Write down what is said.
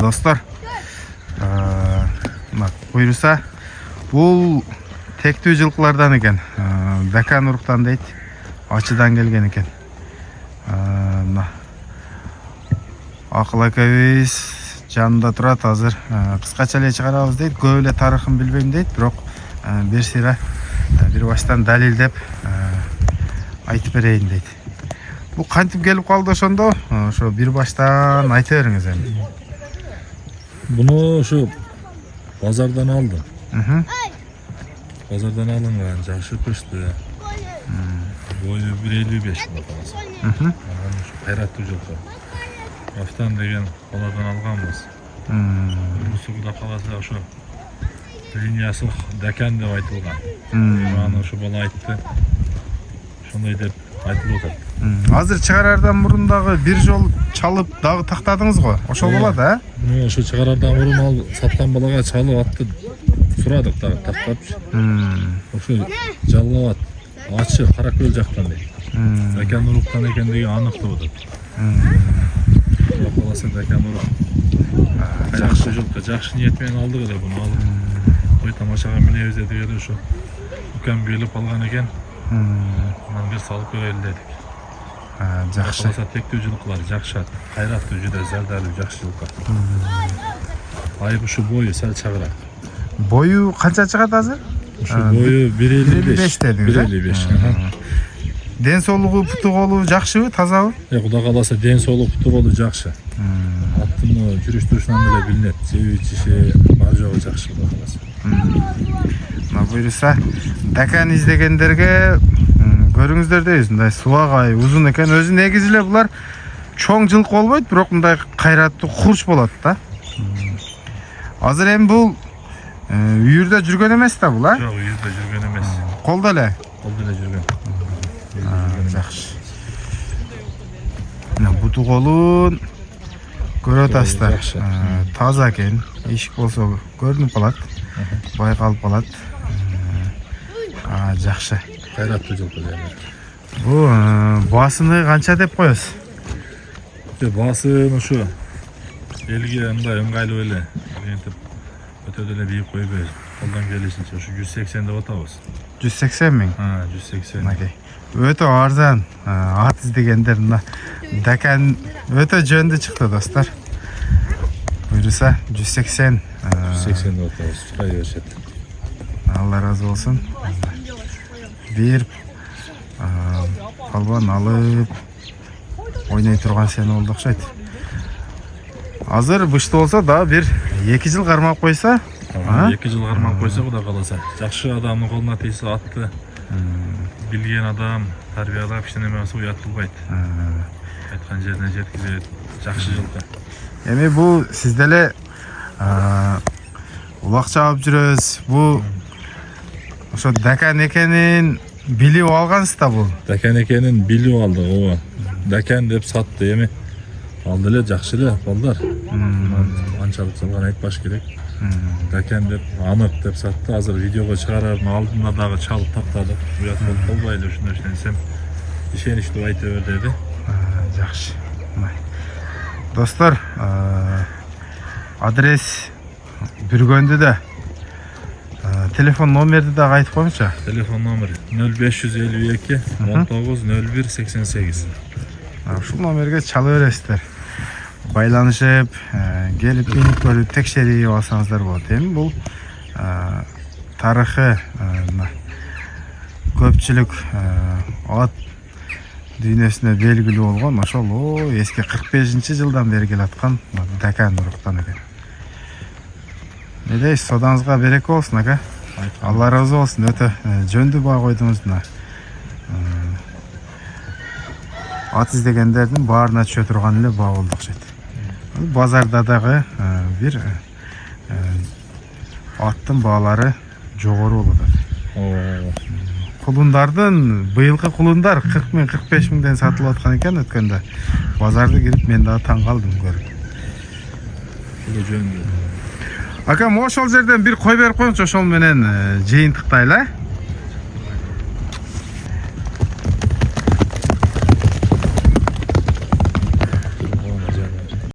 Dostlar, buyursa bu tектүү жылкылардан экен. Дакан уруктан дейт. Ачыдан келген экен. Акыл акабиз жанында турат азыр. Кыскача эле чыгарабыз дейт. Көп эле тарыхын билбейм дейт, бирок бир сыйра бир баштан далилдеп айтып берейин дейт. Бул кантип келип калды ошондо? Ошо бир баштан айта бериңиз эми. Bunu şu pazardan aldım. Pazardan alıngan жақсы көштü. Boyu 1.55 bakalım. Şu Kayratlı жылқы. Aftan деген қоладан алғанбыз. Бұсы құда қаласы şu линиясы Дакан деп айтылған. Аны şu бала айтты. Шундай деп айтылып отыр. Азыр чыгарардан мурун дагы бир жол чалып дагы тактадыңыз го. Ошол болот, а? Ошо чыгарардан мурун ал саткан балага чалып атты. Сурадык дагы тактапчы. Ошо жаллап ат. Ачы Каракөл жактан дейт. Дакан уруктан экендиги аныктып атат. Куда каласы Дакан урук. Жакшы жылкы, жакшы ниет менен алдык эле буну алып. Ой тамашага минебиз дедик эле ошо. Укам келип алган экен. Мына бир салып көрөлү дедик. Жакшы. Каласа тектүү жылкылар жакшат. Кайраттуу жүдө зардалуу жакшы жылкы. Айбы ушу бою сәл чагыраак. Бою канча чыгат азыр? Ушу бою 1.55 дедиңиз. 1.55. Ден соолугу, путу колу жакшыбы, тазабы? Куда каласа ден соолук, путу колу жакшы. Аттын жүрүш турушунан деле билинет. Жеби ичиши бар жогу жакшы куда каласа. Мына буюрса Дакан издегендерге көрүңүздөрдөй ушундай суагай узун экен. Өзү негизи эле булар чоң жылкы болбойт, бирок мындай кайраттуу курч болот да. Азыр эми бул үйүрдө жүргөн эмес да бул, а? Жок, үйүрдө жүргөн эмес. Колдо эле. Колдо эле жүргөн. Жакшы. Мына буту колун көрүп атасыздар. Таза экен. Ишик болсо көрүнүп калат. Байкалып калат. Жакшы. Кайраттуу жылкы дегенде. Бу басыны канча деп коесуз? Басын ушу элге мындай ыңгайлуу эле. Ентип өтө деле бийик койбойбуз. Колдон келишинче ушу 180 деп атабыз. 180 миң. 180. Макей. Өтө арзан. Ат издегендер мына Дакан өтө жөндө чыкты достор. Буюрса 180. 180 деп атабыз. Чырай беришет. Алла разы болсун. Бир балбан алып ойнай турган сен болду окшойт. Азыр бышты болсо да бир 2 жыл кармап койсо, 2 жыл кармап койсо куда каласа. Жакшы адамдын колуна тийсе атты билген адам тарбиялап иштене болсо уят кылбайт. Айткан жерине жеткизет. Жакшы жылкы. Эми бул сиз деле улакча алып жүрөбүз. Бул ошо Дакан экенин билип алгансыз да бул. Дакан экенин билип алдык, ооба. Дакан деп сатты эми. Алды эле жакшы эле балдар. Анчалык салган айтпаш керек. Дакан деп анык деп сатты. Азыр видеого чыгарардын алдында дагы чалып тактадык. Уят болуп калбайлы ушундай иштенсем. Ишеничтүү айта бер деди. Жакшы. Достор, адрес Бүргөндүдө. Телефон номерди дагы айтып коюңузчу. Телефон номери 0552 19 01 88. Ушул номерге чалып бересиздер. Байланышып, келип минип көрүп текшерип алсаңыздар болот. Эми бул тарыхы көпчүлүк ат дүйнөсүнө белгилүү болгон ошол эски 45-жылдан бери келаткан Дакан уруктан экен. Ne deysiz, sodanızga berek olsun aka. Allah razı olsun. Öte jöndü bağ koydunuz buna. At izlegenlerden bağırına çöğü turgan ile bağ olduk şeydi. Bazarda dağı bir attın bağları жоғары oluyor. Kulundardan, bıyılgı kulundar 40 min 45 minden satılıp atkan eken ötkende. Bazarda girip men daha taң kaldım görüp. Jöndü. Akam ошол жерден bir koy berip koyunç ошол menen жыйынтыктайлы.